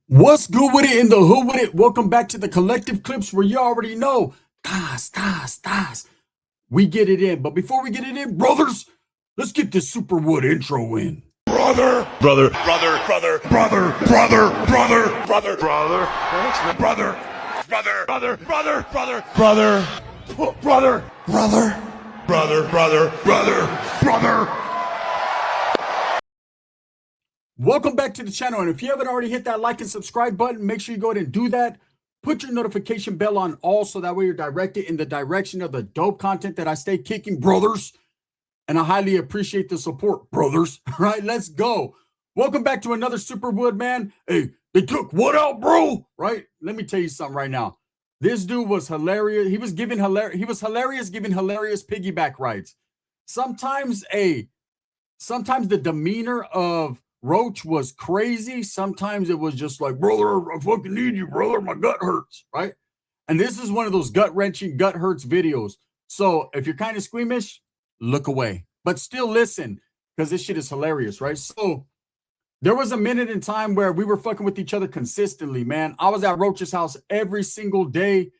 What's good with it in the hood with it? Welcome back to the collective clips where you already know. Das. We get it in. But before we get it in, brothers, let's get this Superwood intro in. Brother, brother, brother, brother, brother, brother, brother, brother, brother, brother, brother, brother, brother, brother, brother, brother, brother, brother, brother. Welcome back to the channel. And if you haven't already hit that like and subscribe button, make sure you go ahead and do that. Put your notification bell on all so that way you're directed in the direction of the dope content that I stay kicking, brothers. And I highly appreciate the support, brothers. All right, let's go. Welcome back to another Superwood, man. Hey, they took what out, bro? Right? Let me tell you something right now. This dude was hilarious. He was hilarious giving hilarious piggyback rides. Sometimes the demeanor of Roach was crazy. Sometimes it was just like, brother, I fucking need you, brother. My gut hurts, right? And this is one of those gut-wrenching, gut hurts videos. So if you're kind of squeamish, look away. But still listen, because this shit is hilarious, right? So there was a minute in time where we were fucking with each other consistently, man. I was at Roach's house every single day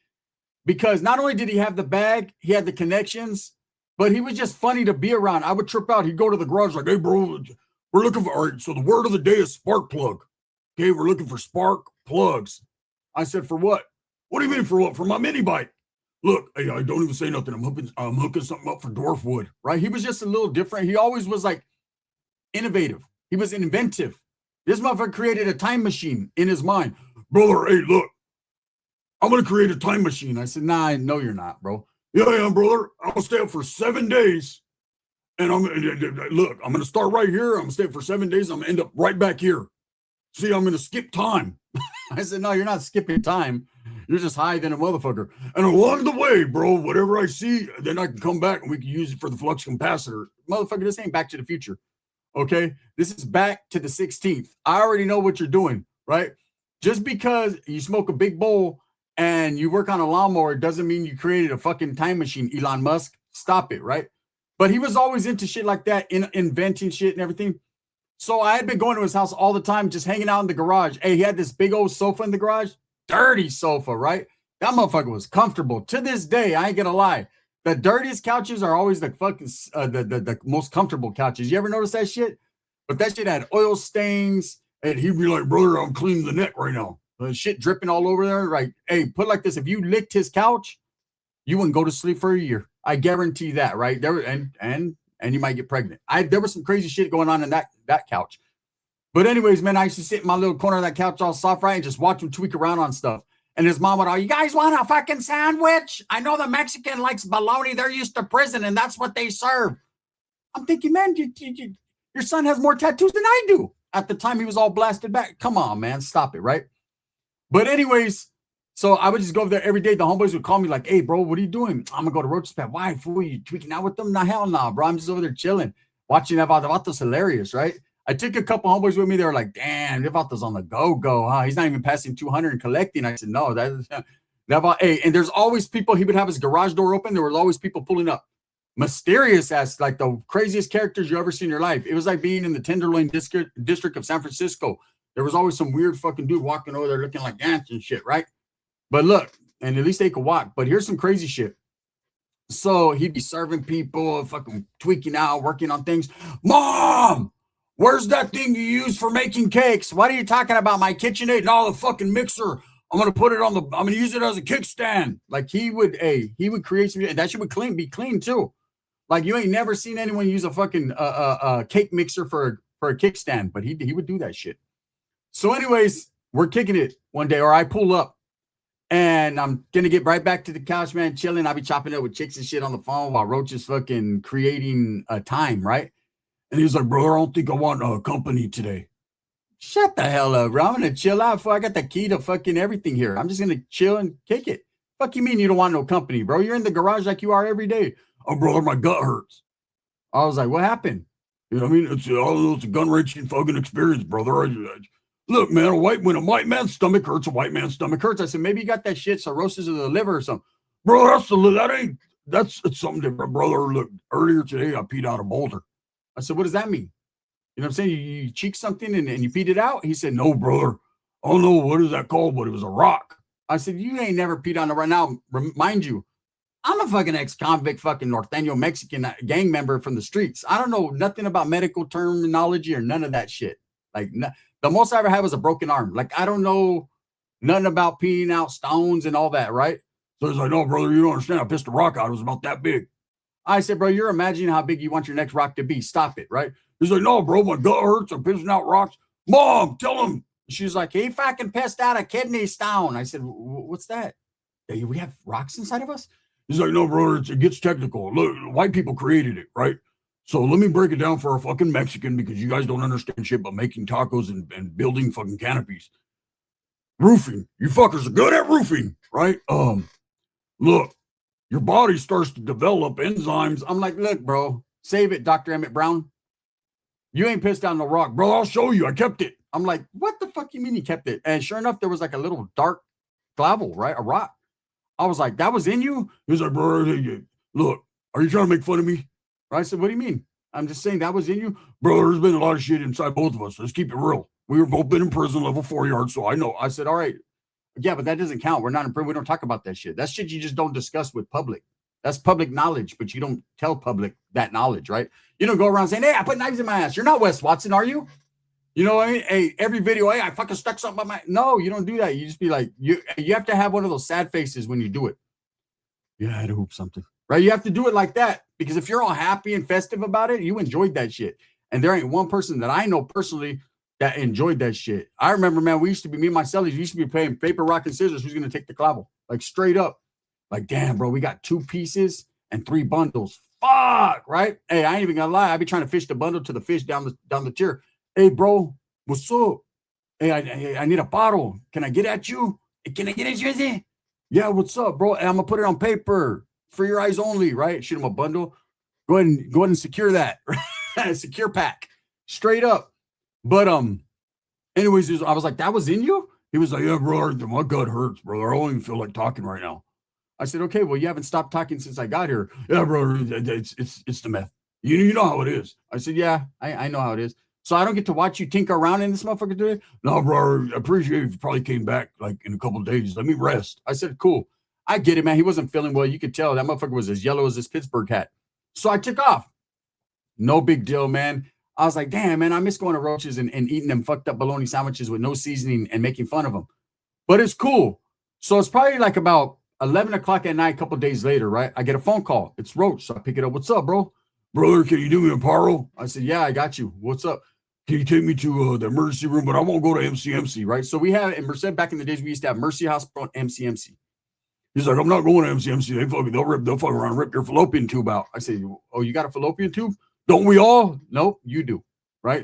because not only did he have the bag, he had the connections, but he was just funny to be around. I would trip out. He'd go to the garage like, hey, bro, we're looking for, all right, so the word of the day is spark plug. Okay, we're looking for spark plugs. I said, for what? What do you mean for what? For my mini bike. Look, hey, I don't even say nothing. I'm hooking something up for Dwarfwood, right? He was just a little different. He always was like innovative. He was inventive. This motherfucker created a time machine in his mind. Brother, hey, look, I'm going to create a time machine. I said, nah, no, you're not, bro. Yeah, I am, brother. I'm going to stay up for 7 days. And I'm going to start right here. I'm going to stay for 7 days. I'm going to end up right back here. See, I'm going to skip time. I said, no, you're not skipping time. You're just high than a motherfucker. And along the way, bro, whatever I see, then I can come back and we can use it for the flux capacitor. Motherfucker, this ain't Back to the Future. Okay? This is back to the 16th. I already know what you're doing, right? Just because you smoke a big bowl and you work on a lawnmower doesn't mean you created a fucking time machine, Elon Musk. Stop it, right? But he was always into shit like that, inventing shit and everything. So I had been going to his house all the time, just hanging out in the garage. Hey, he had this big old sofa in the garage, dirty sofa, right? That motherfucker was comfortable. To this day, I ain't gonna lie. The dirtiest couches are always the fucking the most comfortable couches. You ever notice that shit? But that shit had oil stains, and he'd be like, "Brother, I'm cleaning the neck right now." Shit dripping all over there. Like, hey, put it like this: if you licked his couch, you wouldn't go to sleep for a year. I guarantee that, right? There and you might get pregnant. There was some crazy shit going on in that couch. But anyways, man, I used to sit in my little corner of that couch all soft, right, and just watch him tweak around on stuff. And his mom would, you guys want a fucking sandwich? I know the Mexican likes bologna. They're used to prison, and that's what they serve. I'm thinking, man, your son has more tattoos than I do. At the time, he was all blasted back. Come on, man, stop it, right? But anyways, so I would just go over there every day. The homeboys would call me like, hey, bro, what are you doing? I'm going to go to Roach's pad. Why? Fool, you tweaking out with them? Nah, hell no, bro. I'm just over there chilling, watching that Vato's hilarious, right? I took a couple homeboys with me. They were like, damn, Vato's on the go, huh? He's not even passing 200 and collecting. I said, no, hey, and there's always people. He would have his garage door open. There was always people pulling up. Mysterious as like the craziest characters you ever see in your life. It was like being in the Tenderloin district of San Francisco. There was always some weird fucking dude walking over there looking like ants and shit, right? But look, and at least they could walk. But here's some crazy shit. So he'd be serving people, fucking tweaking out, working on things. Mom, where's that thing you use for making cakes? What are you talking about? My KitchenAid? No, the fucking mixer. I'm gonna put it on I'm gonna use it as a kickstand. Like he would create some, and that shit would be clean too. Like you ain't never seen anyone use a fucking cake mixer for a kickstand, but he would do that shit. So, anyways, we're kicking it one day, or I pull up. And I'm going to get right back to the couch, man, chilling. I'll be chopping up with chicks and shit on the phone while Roach is fucking creating a time, right? And he's like, brother, I don't think I want a company today. Shut the hell up, bro. I'm going to chill out. I got the key to fucking everything here. I'm just going to chill and kick it. Fuck you mean you don't want no company, bro? You're in the garage like you are every day. Oh, brother, my gut hurts. I was like, what happened? You know what I mean? It's a gun-wrenching fucking experience, brother. Look, man, when a white man's stomach hurts, a white man's stomach hurts. I said, maybe you got that shit, cirrhosis of the liver or something. Bro, that's something different, brother. Look, earlier today, I peed out a boulder. I said, what does that mean? You know what I'm saying? You cheek something and you peed it out? He said, no, brother. oh no, what is that called? But it was a rock. I said, you ain't never peed on it right now. Mind you, I'm a fucking ex-convict, fucking Norteño Mexican gang member from the streets. I don't know nothing about medical terminology or none of that shit. Like the most I ever had was a broken arm. Like I don't know nothing about peeing out stones and all that, right? So he's like, no, brother, you don't understand. I pissed a rock out. It was about that big. I said, bro, you're imagining how big you want your next rock to be. Stop it, right? He's like, no, bro, my gut hurts. I'm pissing out rocks. Mom, tell him. She's like, he fucking pissed out a kidney stone. I said, what's that? Hey, we have rocks inside of us? He's like, no, brother, it gets technical. Look, white people created it, right? So let me break it down for a fucking Mexican because you guys don't understand shit but making tacos and building fucking canopies. Roofing. You fuckers are good at roofing, right? Look, your body starts to develop enzymes. I'm like, look, bro, save it, Dr. Emmett Brown. You ain't pissed down the rock. Bro, I'll show you. I kept it. I'm like, what the fuck you mean you kept it? And sure enough, there was like a little dark gravel, right? A rock. I was like, that was in you? He was like, bro, look, are you trying to make fun of me? I said, what do you mean? I'm just saying that was in you? Bro, there's been a lot of shit inside both of us. Let's keep it real. We were both been in prison level 4 yards, so I know. I said, all right. Yeah, but that doesn't count. We're not in prison. We don't talk about that shit. That's shit you just don't discuss with public. That's public knowledge, but you don't tell public that knowledge, right? You don't go around saying, hey, I put knives in my ass. You're not Wes Watson, are you? You know what I mean? Hey, every video, hey, I fucking stuck something on my... No, you don't do that. You just be like, you have to have one of those sad faces when you do it. Yeah, I had to hoop something, right? You have to do it like that because if you're all happy and festive about it, you enjoyed that shit. And there ain't one person that I know personally that enjoyed that shit. I remember, man, me and my cellies, we used to be playing paper, rock, and scissors. Who's going to take the clavel? Like straight up. Like, damn, bro, we got 2 pieces and 3 bundles. Fuck, right? Hey, I ain't even gonna lie. I be trying to fish the bundle to the fish down the tier. Hey, bro, what's up? Hey, I need a bottle. Can I get at you? Can I get at you? Yeah, what's up, bro? And I'm gonna put it on paper for your eyes only, right? Shoot him a bundle. Go ahead and secure that. Secure pack. Straight up. But anyways, I was like, that was in you? He was like, yeah, bro, my gut hurts, brother. I don't even feel like talking right now. I said, okay, well, you haven't stopped talking since I got here. Yeah, bro, it's the meth. You know how it is. I said, yeah, I know how it is. So I don't get to watch you tinker around in this motherfucker today? No, bro, I appreciate if you probably came back like in a couple of days. Let me rest. I said, cool. I get it, man. He wasn't feeling well. You could tell that motherfucker was as yellow as this Pittsburgh hat. So I took off. No big deal, man. I was like, damn, man, I miss going to Roach's and eating them fucked up bologna sandwiches with no seasoning and making fun of them. But it's cool. So it's probably like about 11 o'clock at night, a couple of days later, right? I get a phone call. It's Roach. So I pick it up. What's up, bro? Brother, can you do me a paro? I said, yeah, I got you. What's up? Can you take me to the emergency room? But I won't go to MCMC, right? So we have, in Merced, back in the days, we used to have Mercy Hospital and MCMC. He's like, I'm not going to MCMC. They'll fuck around and rip your fallopian tube out. I say, oh, you got a fallopian tube? Don't we all? Nope, you do, right?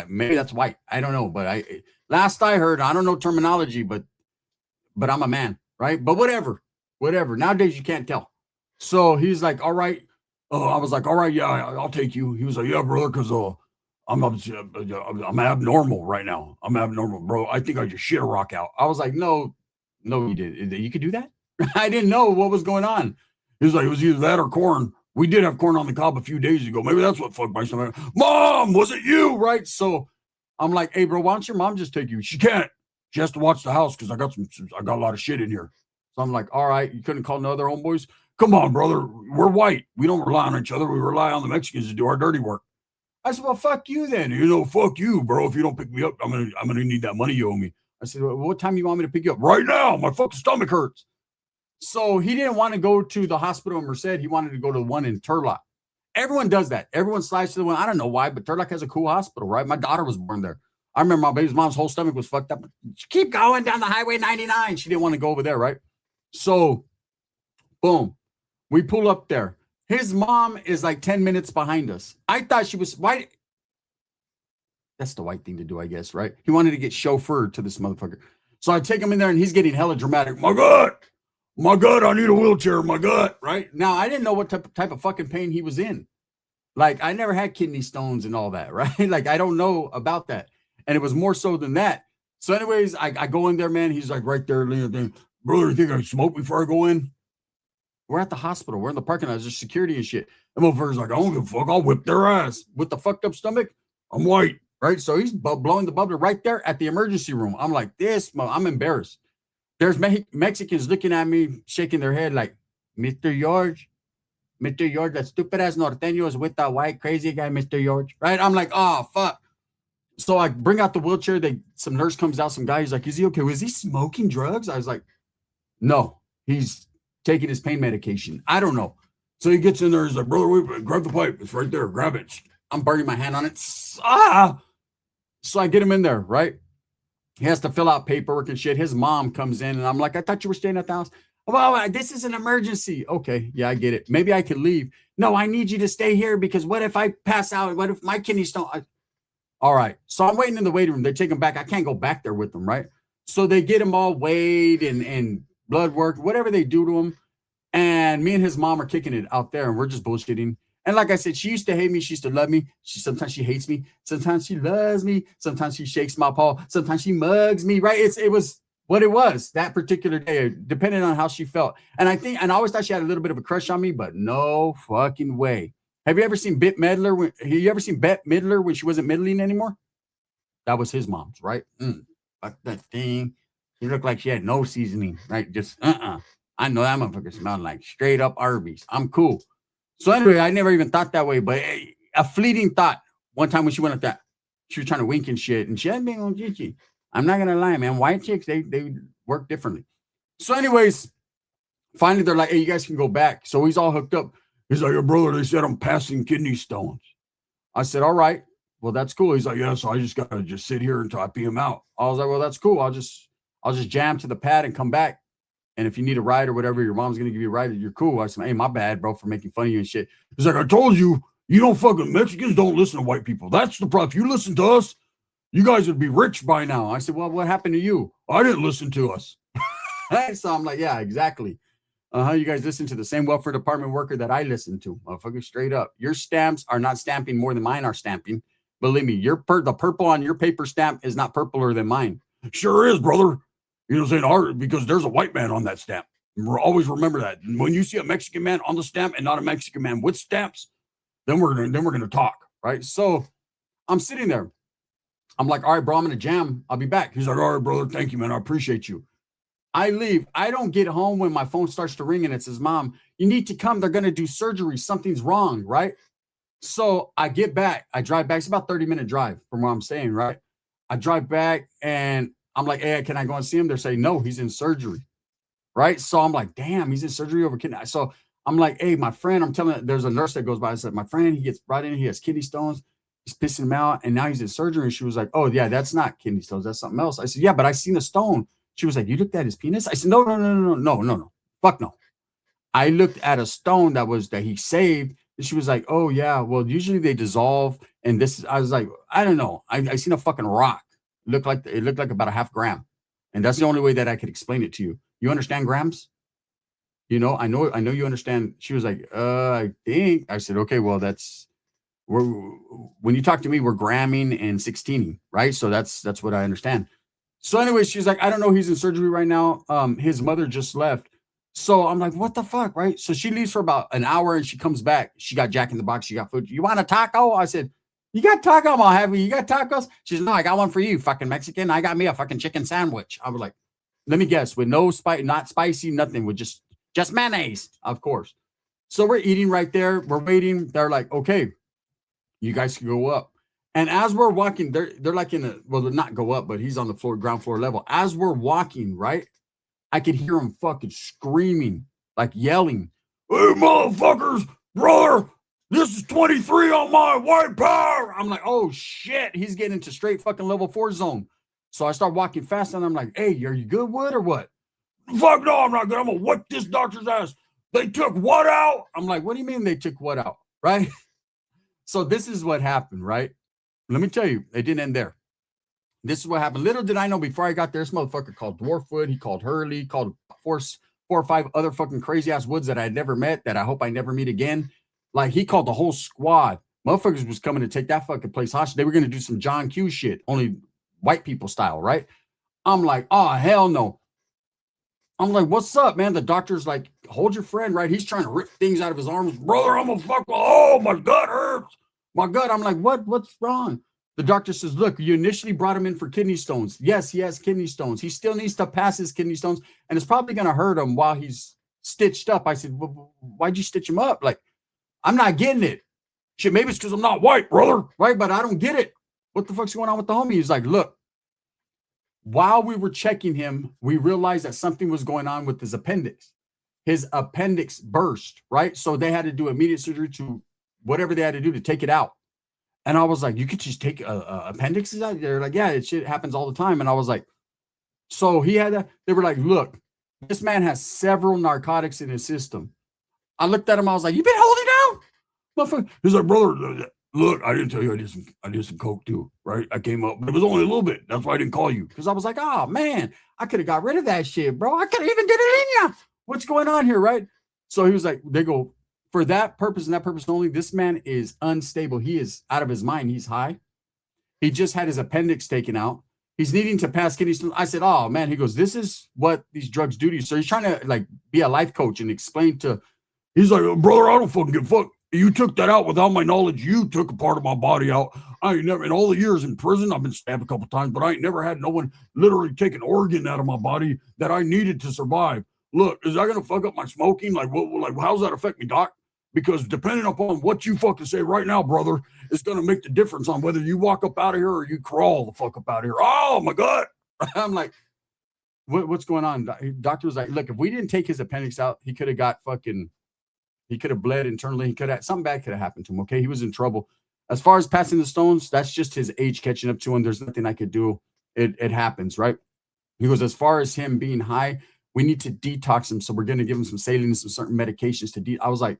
Maybe that's white. I don't know. But last I heard, I don't know terminology, but I'm a man, right? But whatever. Nowadays, you can't tell. So he's like, all right. I was like, all right, yeah, I'll take you. He was like, yeah, brother, because I'm abnormal right now. I'm abnormal, bro. I think I just shit a rock out. I was like, no, you did. You could do that? I didn't know what was going on. He was like, it was either that or corn. We did have corn on the cob a few days ago. Maybe that's what fucked my stomach. Mom, was it you? Right? So I'm like, hey, bro, why don't your mom just take you? She can't. She has to watch the house because I got a lot of shit in here. So I'm like, all right, you couldn't call no other homeboys? Come on, brother. We're white. We don't rely on each other. We rely on the Mexicans to do our dirty work. I said, well, fuck you then. Fuck you, bro. If you don't pick me up, I'm gonna need that money you owe me. I said, well, what time you want me to pick you up? Right now. My fucking stomach hurts. So he didn't want to go to the hospital in Merced. He wanted to go to the one in Turlock. Everyone does that. Everyone slides to the one. I don't know why, but Turlock has a cool hospital, right? My daughter was born there. I remember my baby's mom's whole stomach was fucked up. Keep going down the highway 99. She didn't want to go over there, right? So, boom. We pull up there. His mom is like 10 minutes behind us. I thought she was white. That's the white thing to do, I guess, right? He wanted to get chauffeured to this motherfucker. So I take him in there and he's getting hella dramatic. My God, I need a wheelchair. My gut, right? Now, I didn't know what type of fucking pain he was in. Like, I never had kidney stones and all that, right? Like, I don't know about that. And it was more so than that. So anyways, I go in there, man. He's like right there. Brother, you think I can smoke before I go in? We're at the hospital. We're in the parking lot. There's security and shit. The motherfucker's like, I don't give a fuck. I'll whip their ass. With the fucked up stomach, I'm white. right? So he's blowing the bubbler right there at the emergency room. I'm like, I'm embarrassed. There's Mexicans looking at me, shaking their head like, Mr. George, that stupid ass norteño is with that white crazy guy, Mr. George, right? I'm like, oh, fuck. So I bring out the wheelchair. Some nurse comes out, some guy. He's like, is he okay? Was he smoking drugs? I was like, no, he's taking his pain medication. I don't know. So he gets in there. He's like, brother, wait, grab the pipe. It's right there. Grab it. I'm burning my hand on it. Ah! So I get him in there, right? He has to fill out paperwork and shit. His mom comes in and I'm like, I thought you were staying at the house. Well, this is an emergency. Okay, yeah, I get it. Maybe I could leave. No, I need you to stay here because what if I pass out? What if my kidneys don't? All right. So I'm waiting in the waiting room. They take him back. I can't go back there with them, right? So they get him all weighed and blood work, whatever they do to him. And me and his mom are kicking it out there and we're just bullshitting. And like I said, she used to hate me. She used to love me. Sometimes she hates me. Sometimes she loves me. Sometimes she shakes my paw. Sometimes she mugs me, right? It was what it was that particular day, depending on how she felt. And I always thought she had a little bit of a crush on me, but no fucking way. Have you ever seen Bette Midler? You ever seen Bette Midler when she wasn't middling anymore? That was his mom's, right? Fuck that thing. She looked like she had no seasoning, right? Just I know that motherfucker smelled like straight up Arby's. I'm cool. So anyway, I never even thought that way, but a fleeting thought. One time when she went at that, she was trying to wink and shit, and she had been on Gigi. I'm not gonna lie, man. White chicks, they work differently. So, anyways, finally they're like, "Hey, you guys can go back." So he's all hooked up. He's like, "Your brother, they said I'm passing kidney stones." I said, "All right, well that's cool." He's like, "Yeah, so I just gotta just sit here until I pee him out." I was like, "Well, that's cool. I'll just jam to the pad and come back. And if you need a ride or whatever, your mom's going to give you a ride. You're cool." I said, "Hey, my bad, bro, for making fun of you and shit." He's like, "I told you, Mexicans don't listen to white people. That's the problem. If you listen to us, you guys would be rich by now." I said, "Well, what happened to you?" "I didn't listen to us." So I'm like, yeah, exactly. You guys listen to the same welfare department worker that I listen to. Motherfucker, straight up. Your stamps are not stamping more than mine are stamping. Believe me, the purple on your paper stamp is not purpler than mine. "Sure is, brother. You know what I'm saying? Because there's a white man on that stamp. Always remember that. And when you see a Mexican man on the stamp and not a Mexican man with stamps, then we're gonna talk, right?" So I'm sitting there. I'm like, "All right, bro, I'm gonna jam. I'll be back." He's like, "All right, brother. Thank you, man. I appreciate you." I leave. I don't get home when my phone starts to ring and it says, "Mom, you need to come. They're gonna do surgery. Something's wrong," right? So I get back. I drive back. It's about 30-minute drive from where I'm staying, right? I drive back and I'm like, "Hey, can I go and see him?" They're saying, "No, he's in surgery." Right. So I'm like, damn, he's in surgery over kidney. So I'm like, "Hey, my friend," I'm telling, there's a nurse that goes by. I said, "My friend, he gets brought in. He has kidney stones. He's pissing him out. And now he's in surgery." And she was like, "Oh, yeah, that's not kidney stones. That's something else." I said, "Yeah, but I seen a stone." She was like, "You looked at his penis?" I said, No. Fuck no. I looked at a stone that he saved. And she was like, "Oh, yeah, well, usually they dissolve. And I was like, I don't know. I seen a fucking rock. It looked like about a half gram. And that's the only way that I could explain it to you. You understand grams? I know you understand." She was like, "I think." I said, "Okay, well, when you talk to me, we're gramming and 16ing, right? So that's what I understand." So anyway, she's like, "I don't know. He's in surgery right now. His mother just left." So I'm like, "What the fuck?" Right? So she leaves for about an hour and she comes back. She got Jack in the Box. She got food. "You want a taco?" I said, "You got taco? I'll have you. You got tacos?" She's, "No, I got one for you, fucking Mexican. I got me a fucking chicken sandwich." I was like, let me guess, with no spice, not spicy, nothing, with just mayonnaise, of course. So we're eating right there. We're waiting. They're like, "Okay, you guys can go up." And as we're walking, they're like they're not go up, but he's on the floor, ground floor level. As we're walking, right, I could hear him fucking screaming, like yelling, "Hey, motherfuckers, brother, this is 23 on my white power." I'm like, oh shit, he's getting into straight fucking level 4 zone. So I start walking fast and I'm like, "Hey, are you good, Wood, or what?" "Fuck no, I'm not good. I'm gonna whip this doctor's ass. They took what out?" I'm like, "What do you mean they took what out?" Right? So this is what happened, right? Let me tell you, it didn't end there. This is what happened. Little did I know, before I got there, this motherfucker called Dwarfwood. He called Hurley, called four or five other fucking crazy ass Woods that I had never met, that I hope I never meet again. Like, he called the whole squad. Motherfuckers was coming to take that fucking place hostage. They were going to do some John Q shit, only white people style, right? I'm like, oh, hell no. I'm like, "What's up, man?" The doctor's like, "Hold your friend," right? He's trying to rip things out of his arms. "Brother, I'm a fuck. Oh, my gut hurts. My gut." I'm like, "What's wrong?" The doctor says, look, you initially brought him in for kidney stones. Yes, he has kidney stones. He still needs to pass his kidney stones, and it's probably going to hurt him while he's stitched up. I said, well, why'd you stitch him up? Like, I'm not getting it. Shit, maybe it's because I'm not white, brother. Right? But I don't get it. What the fuck's going on with the homie? He's like, look, while we were checking him, we realized that something was going on with his appendix. His appendix burst, right? So they had to do immediate surgery to whatever they had to do to take it out. And I was like, you could just take appendixes out? They're like, yeah, it shit happens all the time. And I was like, so he had that. They were like, look, this man has several narcotics in his system. I looked at him. I was like, you been holding out? Motherfucker. He's like, brother, look, I didn't tell you I did some coke too, right? I came up, but it was only a little bit. That's why I didn't call you. Because I was like, oh, man, I could have got rid of that shit, bro. I could have even did it in ya. What's going on here, right? So he was like, they go, for that purpose and that purpose only, this man is unstable. He is out of his mind. He's high. He just had his appendix taken out. He's needing to pass kidney stones. I said, oh, man. He goes, this is what these drugs do to you. So he's trying to like be a life coach and explain to, he's like, brother, I don't fucking give a fuck. You took that out without my knowledge. You took a part of my body out. I ain't never, in all the years in prison, I've been stabbed a couple times, but I ain't never had no one literally take an organ out of my body that I needed to survive. Look, is that going to fuck up my smoking? Like, how's that affect me, doc? Because depending upon what you fucking say right now, brother, it's going to make the difference on whether you walk up out of here or you crawl the fuck up out of here. Oh, my God. I'm like, what's going on? Doctor was like, look, if we didn't take his appendix out, he could have got fucking, he could have bled internally. He could have, something bad could have happened to him. Okay. He was in trouble. As far as passing the stones, that's just his age catching up to him. There's nothing I could do. It happens, right? He goes, as far as him being high, we need to detox him. So we're going to give him some saline and some certain medications to I was like,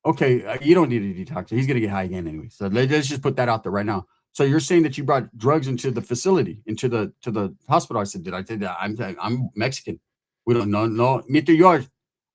okay, you don't need a detox. He's going to get high again anyway. So let's just put that out there right now. So you're saying that you brought drugs into the facility, into the hospital. I said, did I say that? I'm Mexican. We don't know. No, Mr. George.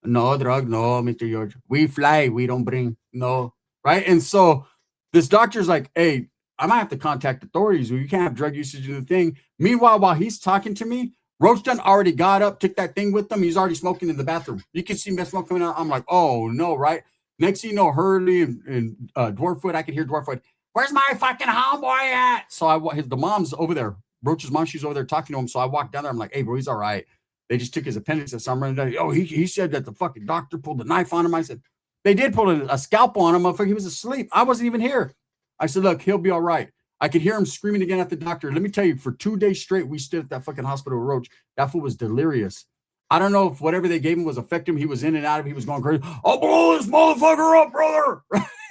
No drug. No, Mr. George. We fly. We don't bring. No. Right. And so this doctor's like, hey, I might have to contact authorities. You can't have drug usage in the thing. Meanwhile, while he's talking to me, Roach done already got up, took that thing with him. He's already smoking in the bathroom. You can see me smoke coming out. I'm like, oh no, right? Next thing you know, Hurley and Dwarfwood, I could hear Dwarfwood. Where's my fucking homeboy at? So the mom's over there. Roach's mom, she's over there talking to him. So I walked down there. I'm like, hey, bro, he's all right. They just took his appendix. So I'm running down. Oh, he said that the fucking doctor pulled the knife on him. I said, they did pull a scalpel on him. Motherfucker, he was asleep. I wasn't even here. I said, look, he'll be all right. I could hear him screaming again at the doctor. Let me tell you, for 2 days straight, we stood at that fucking hospital with Roach. That fool was delirious. I don't know if whatever they gave him was affecting him. He was in and out of it. He was going crazy. I'll blow this motherfucker up, brother.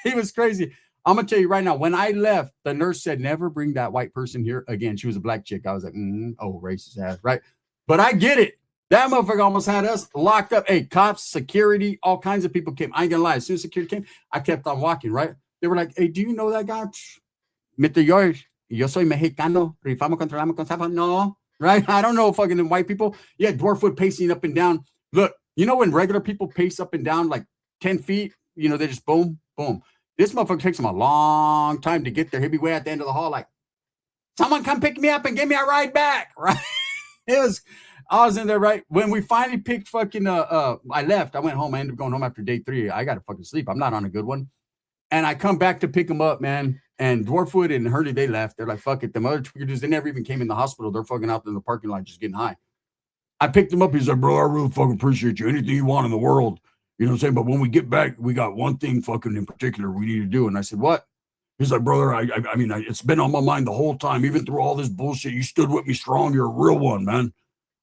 He was crazy. I'm going to tell you right now, when I left, the nurse said, never bring that white person here again. She was a black chick. I was like, oh, racist ass, right? But I get it. That motherfucker almost had us locked up. Hey, cops, security, all kinds of people came. I ain't going to lie. As soon as security came, I kept on walking, right? They were like, hey, do you know that guy? Mr. George, yo soy mexicano. Rifamos, controlamos, con no, right? I don't know fucking white people. Yeah, Dwarfwood pacing up and down. Look, you know when regular people pace up and down like 10 feet, you know, they just boom, boom. This motherfucker takes him a long time to get there. He'll be way at the end of the hall like, someone come pick me up and give me a ride back, right? I was in there, right? When we finally picked fucking, I left. I went home. I ended up going home after day 3. I got to fucking sleep. I'm not on a good one. And I come back to pick him up, man. And Dwarfwood and Hurley, they left. They're like, fuck it. The other tweakers, they never even came in the hospital. They're fucking out in the parking lot just getting high. I picked him up. He's like, bro, I really fucking appreciate you. Anything you want in the world. You know what I'm saying? But when we get back, we got one thing fucking in particular we need to do. And I said, what? He's like, brother, I mean, it's been on my mind the whole time. Even through all this bullshit, you stood with me strong. You're a real one, man.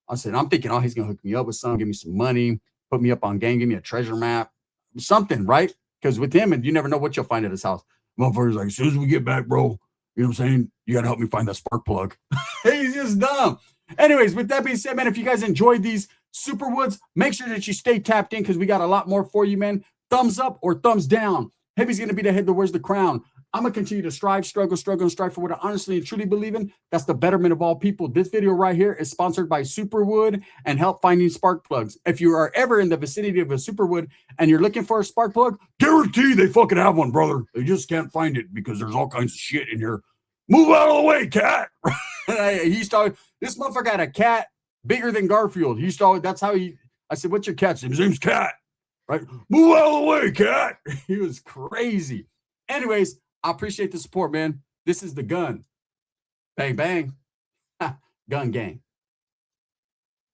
I said, I'm thinking, oh, he's going to hook me up with something, give me some money, put me up on gang, give me a treasure map, something, right? Because with him, and you never know what you'll find at his house. Motherfucker's like, as soon as we get back, bro, you know what I'm saying? You got to help me find that spark plug. He's just dumb. Anyways, with that being said, man, if you guys enjoyed these Superwoods, make sure that you stay tapped in because we got a lot more for you, man. Thumbs up or thumbs down. Heavy's going to be the head that wears the crown. I'm going to continue to strive, struggle, and strive for what I honestly and truly believe in. That's the betterment of all people. This video right here is sponsored by Superwood and Help Finding Spark Plugs. If you are ever in the vicinity of a Superwood and you're looking for a spark plug, guarantee they fucking have one, brother. They just can't find it because there's all kinds of shit in here. Move out of the way, cat. This motherfucker had a cat bigger than Garfield. That's how I said, what's your cat's name? His name's Cat. Right? Move out of the way, cat. He was crazy. Anyways, I appreciate the support, man. This is the gun. Bang, bang. Gun gang.